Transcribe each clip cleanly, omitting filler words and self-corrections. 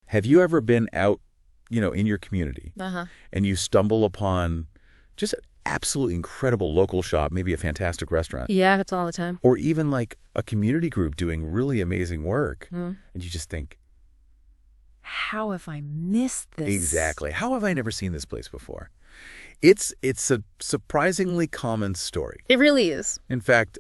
Have you ever been out, in your community Uh-huh. and you stumble upon just an absolutely incredible local shop, maybe a fantastic restaurant, Yeah, it's all the time. or even like a community group doing really amazing work, and you just think, How have I missed this? exactly, how have I never seen this place before? It's a surprisingly common story. It really is. In fact,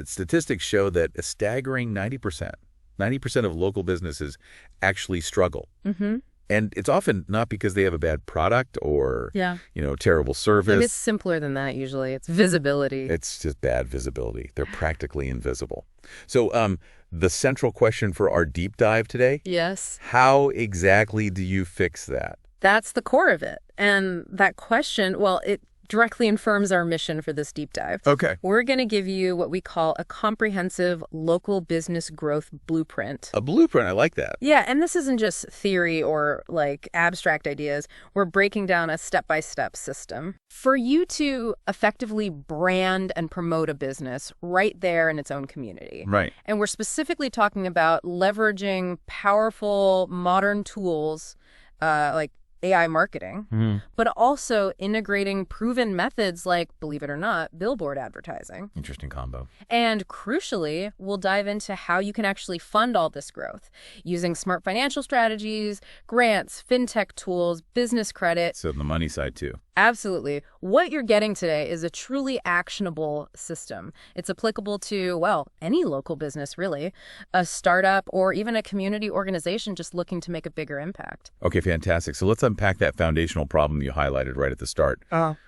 statistics show that a staggering 90% of local businesses actually struggle. Mm-hmm. And it's often not because they have a bad product or, Yeah. terrible service. It's simpler than that usually. It's visibility. It's just bad visibility. They're practically invisible. So the central question for our deep dive today, Yes. how exactly do you fix that? That's the core of it. And that question, well, it directly infirms our mission for this deep dive. Okay. We're going to give you what we call a comprehensive local business growth blueprint. A blueprint. I like that. Yeah, and this isn't just theory or like abstract ideas. We're breaking down a step-by-step system for you to effectively brand and promote a business right there in its own community. Right. And we're specifically talking about leveraging powerful modern tools like AI marketing, but also integrating proven methods like, believe it or not, billboard advertising. Interesting combo. And crucially, we'll dive into how you can actually fund all this growth using smart financial strategies, grants, fintech tools, business credit. So the money side too. Absolutely. What you're getting today is a truly actionable system. It's applicable to, well, any local business, really, a startup or even a community organization just looking to make a bigger impact. Okay, fantastic. So let's unpack that foundational problem you highlighted right at the start.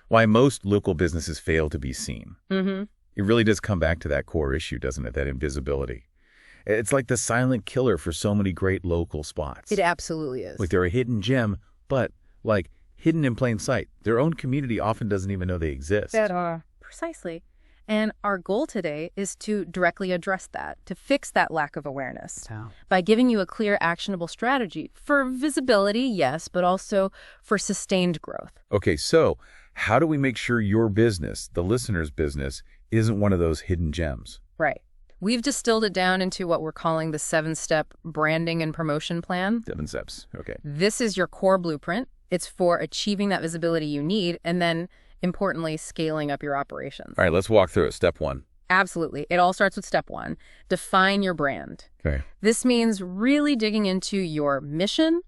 Why most local businesses fail to be seen. Mm-hmm. It really does come back to that core issue, doesn't it? That invisibility. It's like the silent killer for so many great local spots. It absolutely is. Like they're a hidden gem, but like hidden in plain sight. Their own community often doesn't even know they exist. Precisely. And our goal today is to directly address that, to fix that lack of awareness by giving you a clear, actionable strategy for visibility, yes, but also for sustained growth. Okay, so how do we make sure your business, the listener's business, isn't one of those hidden gems? Right. We've distilled it down into what we're calling the 7-step branding and promotion plan. 7 steps. Okay. This is your core blueprint. It's for achieving that visibility you need and then, importantly, scaling up your operations. All right, let's walk through it. Step 1. Absolutely. It all starts with step 1. Define your brand. Okay. This means really digging into your mission,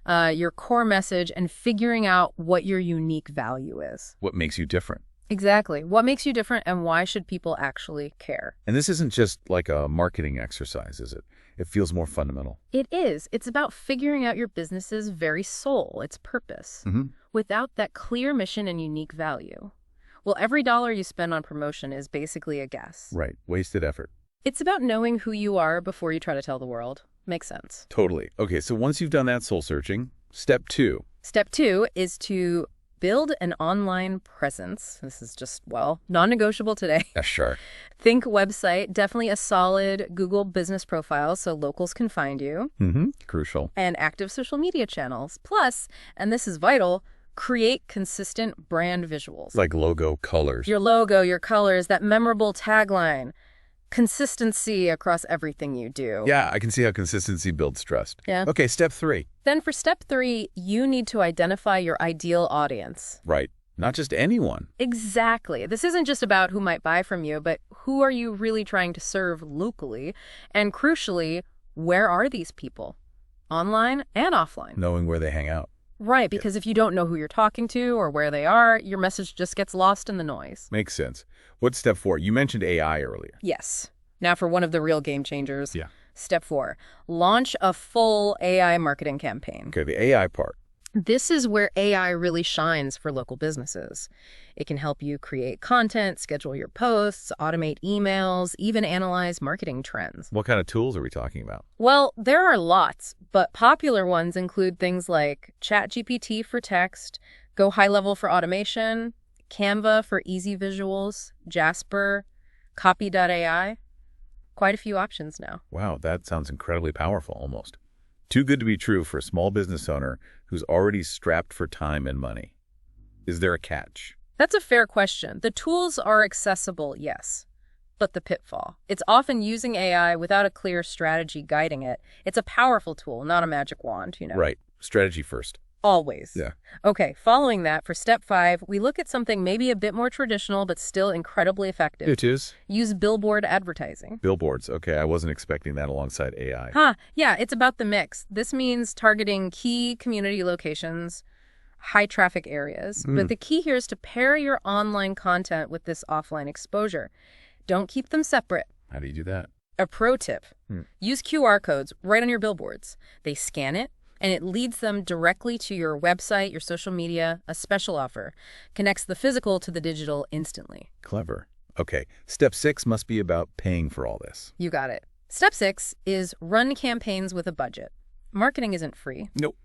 your core message, and figuring out what your unique value is. What makes you different? Exactly. What makes you different and why should people actually care? And this isn't just like a marketing exercise, is it? It feels more fundamental. It is. It's about figuring out your business's very soul, its purpose. Without that clear mission and unique value, well, every dollar you spend on promotion is basically a guess. Right. Wasted effort. It's about knowing who you are before you try to tell the world. Makes sense. Totally. Okay, so once you've done that soul searching, step 2. Step 2 is to build an online presence. This is just, well, non-negotiable today. Yeah, sure. Think website, definitely a solid Google business profile so locals can find you. Crucial. And active social media channels. Plus, and this is vital, create consistent brand visuals. Like logo, colors. Your logo, your colors, that memorable tagline. Consistency across everything you do. Yeah, I can see how consistency builds trust. Yeah. Okay, step 3. Then for step 3, you need to identify your ideal audience. Right. Not just anyone. Exactly. This isn't just about who might buy from you, but who are you really trying to serve locally? And crucially, where are these people? Online and offline. Knowing where they hang out. Right, because if you don't know who you're talking to or where they are, your message just gets lost in the noise. Makes sense. What's step 4? You mentioned AI earlier. Yes. Now for one of the real game changers. Yeah. Step 4, launch a full AI marketing campaign. Okay, the AI part. This is where AI really shines for local businesses. It can help you create content, schedule your posts, automate emails, even analyze marketing trends. What kind of tools are we talking about? Well, there are lots, but popular ones include things like ChatGPT for text, Go High Level for automation, Canva for easy visuals, Jasper, Copy.ai. Quite a few options now. Wow, that sounds incredibly powerful almost. Too good to be true for a small business owner who's already strapped for time and money. Is there a catch? That's a fair question. The tools are accessible, yes. but the pitfall. It's often using AI without a clear strategy guiding it. It's a powerful tool, not a magic wand, Right. Strategy first. Always. Yeah. Okay, following that, for step 5, we look at something maybe a bit more traditional, but still incredibly effective. It is. Use billboard advertising. Billboards. Okay, I wasn't expecting that alongside AI. Yeah, it's about the mix. This means targeting key community locations, high traffic areas. But the key here is to pair your online content with this offline exposure. Don't keep them separate. How do you do that? A pro tip, use QR codes right on your billboards. They scan it, and it leads them directly to your website, your social media, a special offer. Connects the physical to the digital instantly. Clever. Okay, step 6 must be about paying for all this. You got it. Step 6 is run campaigns with a budget. Marketing isn't free. Nope.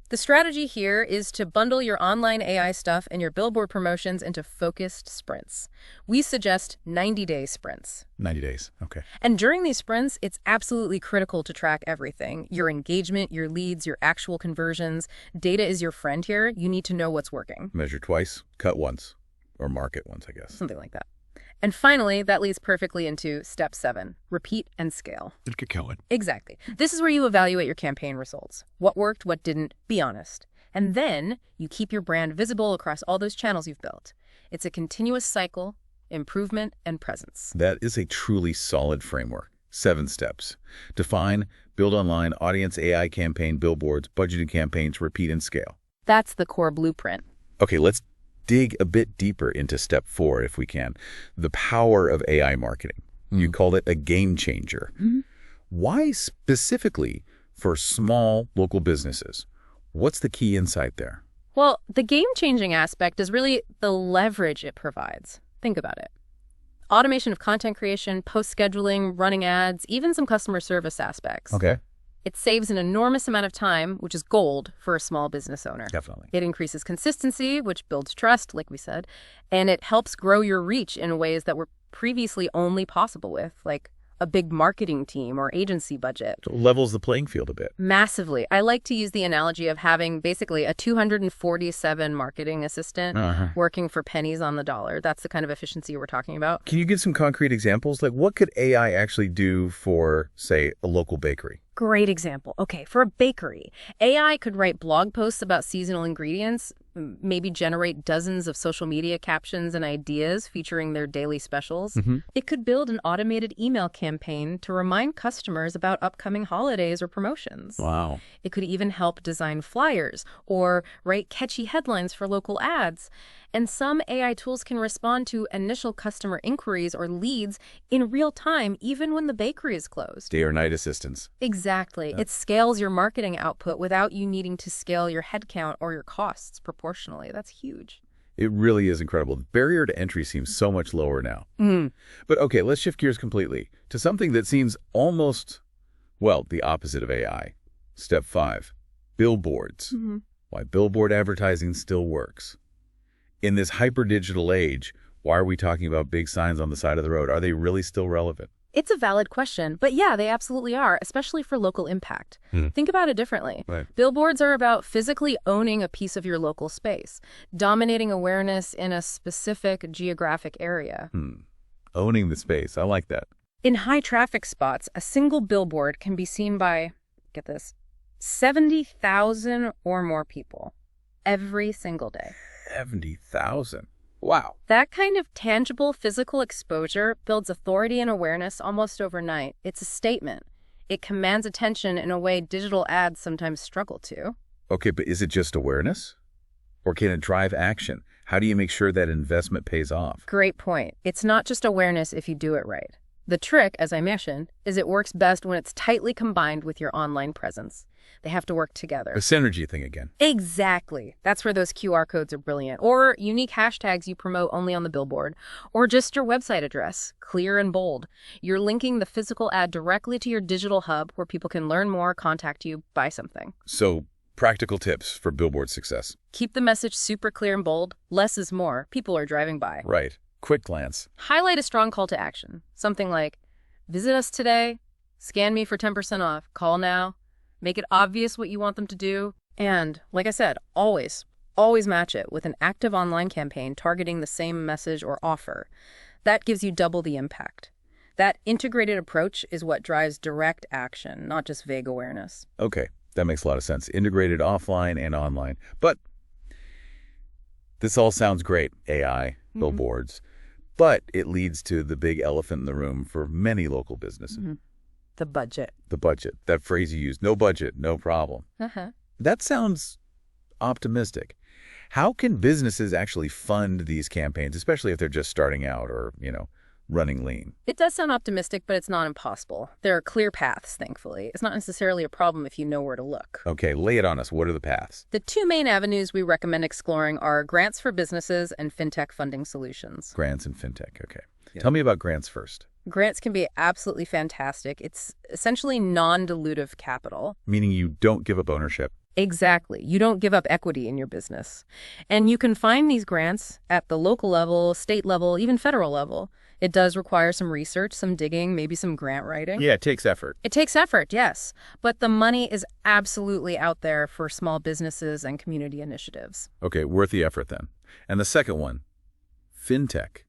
The strategy here is to bundle your online AI stuff and your billboard promotions into focused sprints. We suggest 90-day sprints. 90 days. Okay. And during these sprints, it's absolutely critical to track everything. Your engagement, your leads, your actual conversions. Data is your friend here. You need to know what's working. Measure twice, cut once, or market once, I guess. Something like that. And finally, that leads perfectly into step 7, repeat and scale. Get going. Exactly. This is where you evaluate your campaign results. What worked, what didn't, be honest. And then you keep your brand visible across all those channels you've built. It's a continuous cycle, improvement, and presence. That is a truly solid framework. 7 steps. Define, build online, audience AI campaign, billboards, budgeted campaigns, repeat and scale. That's the core blueprint. Okay, let's dig a bit deeper into step 4 if we can. The power of AI marketing. You called it a game changer. Why specifically for small local businesses? What's the key insight there? Well, the game-changing aspect is really the leverage it provides. Think about it. Automation of content creation, post-scheduling, running ads, even some customer service aspects. Okay. It saves an enormous amount of time, which is gold for a small business owner. Definitely. It increases consistency, which builds trust, like we said, and it helps grow your reach in ways that were previously only possible with, like a big marketing team or agency budget. So it levels the playing field a bit. Massively. I like to use the analogy of having basically a 247 marketing assistant working for pennies on the dollar. That's the kind of efficiency we're talking about. Can you give some concrete examples? Like what could AI actually do for, say, a local bakery? Great example. Okay, for a bakery, AI could write blog posts about seasonal ingredients, maybe generate dozens of social media captions and ideas featuring their daily specials. It could build an automated email campaign to remind customers about upcoming holidays or promotions. Wow. It could even help design flyers or write catchy headlines for local ads. And some AI tools can respond to initial customer inquiries or leads in real time, even when the bakery is closed. Day or night assistance. Exactly. Yeah. It scales your marketing output without you needing to scale your headcount or your costs proportionally. That's huge. It really is incredible. The barrier to entry seems so much lower now. But okay, let's shift gears completely to something that seems almost, well, the opposite of AI. Step 5, billboards. Why billboard advertising still works. In this hyper-digital age, why are we talking about big signs on the side of the road? Are they really still relevant? It's a valid question, but yeah, they absolutely are, especially for local impact. Think about it differently. Right. Billboards are about physically owning a piece of your local space, dominating awareness in a specific geographic area. Owning the space. I like that. In high traffic spots, a single billboard can be seen by, get this, 70,000 or more people every single day. 70,000. Wow. That kind of tangible physical exposure builds authority and awareness almost overnight. It's a statement. It commands attention in a way digital ads sometimes struggle to. Okay, but is it just awareness? Or can it drive action? How do you make sure that investment pays off? Great point. It's not just awareness if you do it right. The trick, as I mentioned, is it works best when it's tightly combined with your online presence. They have to work together. A synergy thing again. Exactly. That's where those QR codes are brilliant. Or unique hashtags you promote only on the billboard. Or just your website address, clear and bold. You're linking the physical ad directly to your digital hub where people can learn more, contact you, buy something. So, practical tips for billboard success. Keep the message super clear and bold. Less is more. People are driving by. Right. Quick glance. Highlight a strong call to action. Something like, visit us today, scan me for 10% off, call now. Make it obvious what you want them to do. And, like I said, always match it with an active online campaign targeting the same message or offer. That gives you double the impact. That integrated approach is what drives direct action, not just vague awareness. Okay, that makes a lot of sense. Integrated offline and online. But this all sounds great, AI, billboards, but it leads to the big elephant in the room for many local businesses. The budget. The budget, that phrase you used, no budget, no problem. That sounds optimistic. How can businesses actually fund these campaigns, especially if they're just starting out or, running lean? It does sound optimistic, but it's not impossible. There are clear paths, thankfully. It's not necessarily a problem if you know where to look. Okay, lay it on us. What are the paths? The two main avenues we recommend exploring are grants for businesses and fintech funding solutions. Grants and fintech, okay. Yeah. Tell me about grants first. Grants can be absolutely fantastic. It's essentially non-dilutive capital. Meaning you don't give up ownership. Exactly. You don't give up equity in your business. And you can find these grants at the local level, state level, even federal level. It does require some research, some digging, maybe some grant writing. Yeah, it takes effort. It takes effort, yes. But the money is absolutely out there for small businesses and community initiatives. Okay, worth the effort then. And the second one, fintech.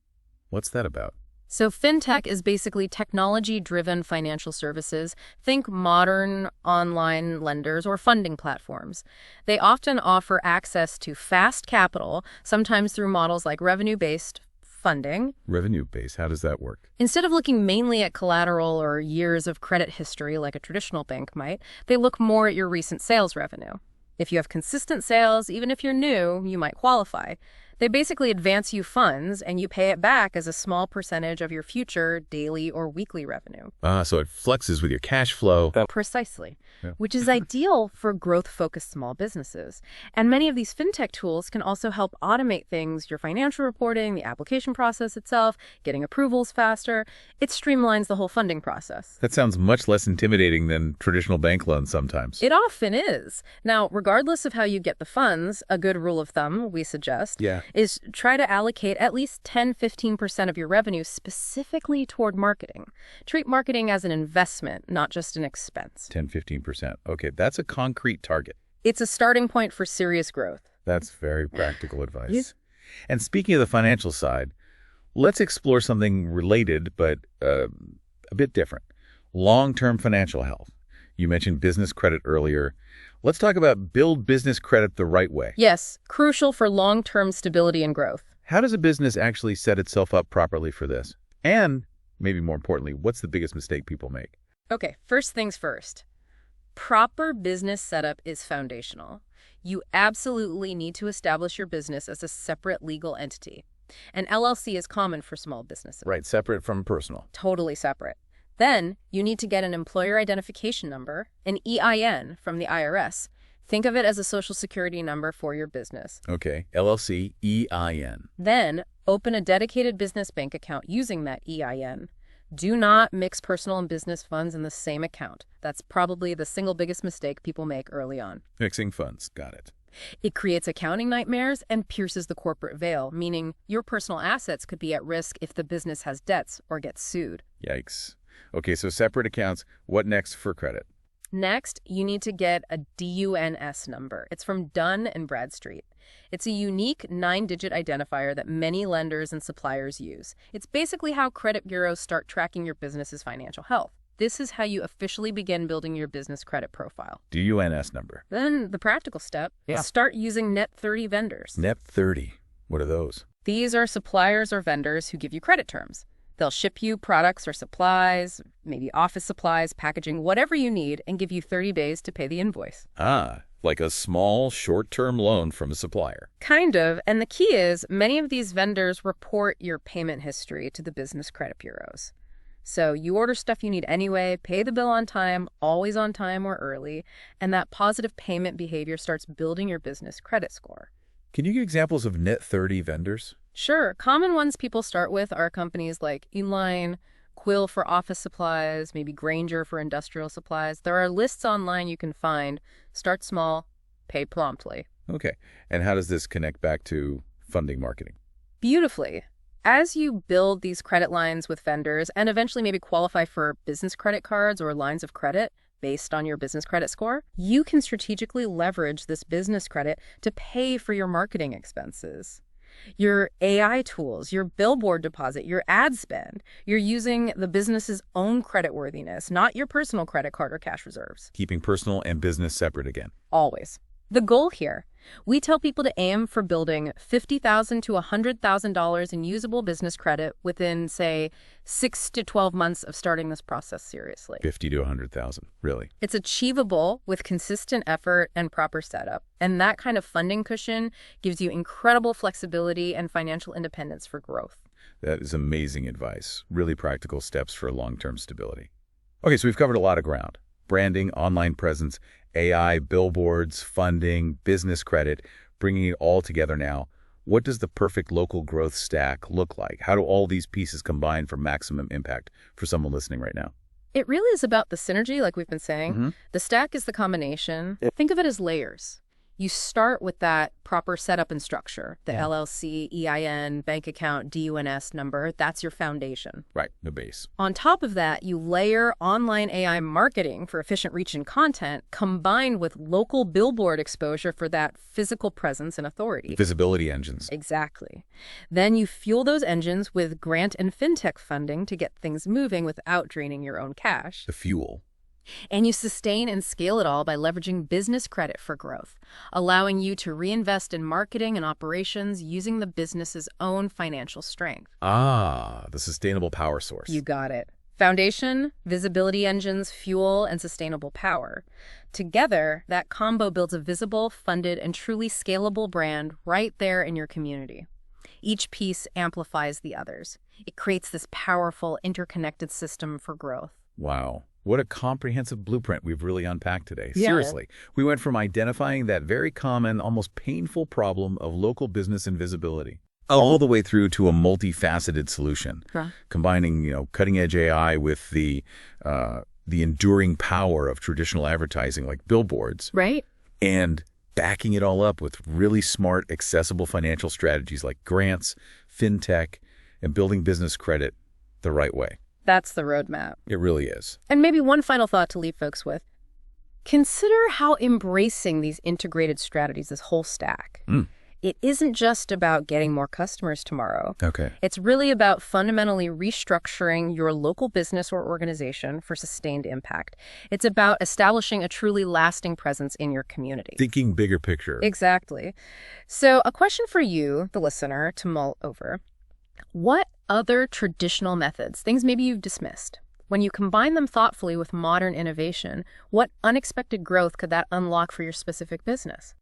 What's that about? So fintech is basically technology-driven financial services. Think modern online lenders or funding platforms. They often offer access to fast capital, sometimes through models like revenue-based funding. Revenue-based, how does that work? Instead of looking mainly at collateral or years of credit history like a traditional bank might, they look more at your recent sales revenue. If you have consistent sales, even if you're new, you might qualify. They basically advance you funds, and you pay it back as a small percentage of your future daily or weekly revenue. So it flexes with your cash flow. Precisely, Yeah. which is ideal for growth-focused small businesses. And many of these fintech tools can also help automate things, your financial reporting, the application process itself, getting approvals faster. It streamlines the whole funding process. That sounds much less intimidating than traditional bank loans sometimes. It often is. Now, regardless of how you get the funds, a good rule of thumb we suggest is try to allocate at least 10-15% of your revenue specifically toward marketing. Treat marketing as an investment, not just an expense. 10-15%. Okay, that's a concrete target. It's a starting point for serious growth. That's very practical advice. And speaking of the financial side, let's explore something related but a bit different. Long-term financial health. You mentioned business credit earlier. Let's talk about build business credit the right way. Yes, crucial for long-term stability and growth. How does a business actually set itself up properly for this? And, maybe more importantly, what's the biggest mistake people make? Okay, first things first. Proper business setup is foundational. You absolutely need to establish your business as a separate legal entity. An LLC is common for small businesses. Right, separate from personal. Totally separate. Then, you need to get an employer identification number, an EIN from the IRS. Think of it as a social security number for your business. Okay, LLC, EIN. Then, open a dedicated business bank account using that EIN. Do not mix personal and business funds in the same account. That's probably the single biggest mistake people make early on. Mixing funds, got it. It creates accounting nightmares and pierces the corporate veil, meaning your personal assets could be at risk if the business has debts or gets sued. Yikes. Okay, so separate accounts. What next for credit? Next, you need to get a DUNS number. It's from Dun & Bradstreet. It's a unique 9-digit identifier that many lenders and suppliers use. It's basically how credit bureaus start tracking your business's financial health. This is how you officially begin building your business credit profile. DUNS number. Then the practical step, start using Net 30 vendors. Net 30. What are those? These are suppliers or vendors who give you credit terms. They'll ship you products or supplies, maybe office supplies, packaging, whatever you need, and give you 30 days to pay the invoice. Like a small, short-term loan from a supplier. Kind of. And the key is, many of these vendors report your payment history to the business credit bureaus. So you order stuff you need anyway, pay the bill on time, always on time or early, and that positive payment behavior starts building your business credit score. Can you give examples of Net 30 vendors? Sure. Common ones people start with are companies like Inline, Quill for office supplies, maybe Grainger for industrial supplies. There are lists online you can find. Start small, pay promptly. Okay. And how does this connect back to funding marketing? Beautifully. As you build these credit lines with vendors and eventually maybe qualify for business credit cards or lines of credit based on your business credit score, you can strategically leverage this business credit to pay for your marketing expenses. Your AI tools, your billboard deposit, your ad spend. You're using the business's own creditworthiness, not your personal credit card or cash reserves. Keeping personal and business separate again. Always. The goal here, we tell people to aim for building $50,000 to $100,000 in usable business credit within, say, 6 to 12 months of starting this process seriously. 50 to 100,000, really. It's achievable with consistent effort and proper setup. And that kind of funding cushion gives you incredible flexibility and financial independence for growth. That is amazing advice. Really practical steps for long-term stability. Okay, so we've covered a lot of ground. Branding, online presence, AI, billboards, funding, business credit, bringing it all together now. What does the perfect local growth stack look like? How do all these pieces combine for maximum impact for someone listening right now? It really is about the synergy, like we've been saying. The stack is the combination. Think of it as layers. You start with that proper setup and structure, the LLC, EIN, bank account, DUNS number. That's your foundation. Right, the base. On top of that, you layer online AI marketing for efficient reach and content, combined with local billboard exposure for that physical presence and authority. Visibility engines. Exactly. Then you fuel those engines with grant and fintech funding to get things moving without draining your own cash. The fuel. And you sustain and scale it all by leveraging business credit for growth, allowing you to reinvest in marketing and operations using the business's own financial strength. Ah, the sustainable power source. You got it. Foundation, visibility engines, fuel, and sustainable power. Together, that combo builds a visible, funded, and truly scalable brand right there in your community. Each piece amplifies the others. It creates this powerful, interconnected system for growth. Wow. What a comprehensive blueprint we've really unpacked today. Yeah. Seriously, we went from identifying that very common, almost painful problem of local business invisibility, all the way through to a multifaceted solution, combining, cutting-edge AI with the enduring power of traditional advertising like billboards, Right? and backing it all up with really smart, accessible financial strategies like grants, fintech, and building business credit the right way. That's the roadmap. It really is. And maybe one final thought to leave folks with. Consider how embracing these integrated strategies, this whole stack. It isn't just about getting more customers tomorrow. Okay. It's really about fundamentally restructuring your local business or organization for sustained impact. It's about establishing a truly lasting presence in your community. Thinking bigger picture. Exactly. So a question for you, the listener, to mull over. What other traditional methods, things maybe you've dismissed, when you combine them thoughtfully with modern innovation, what unexpected growth could that unlock for your specific business?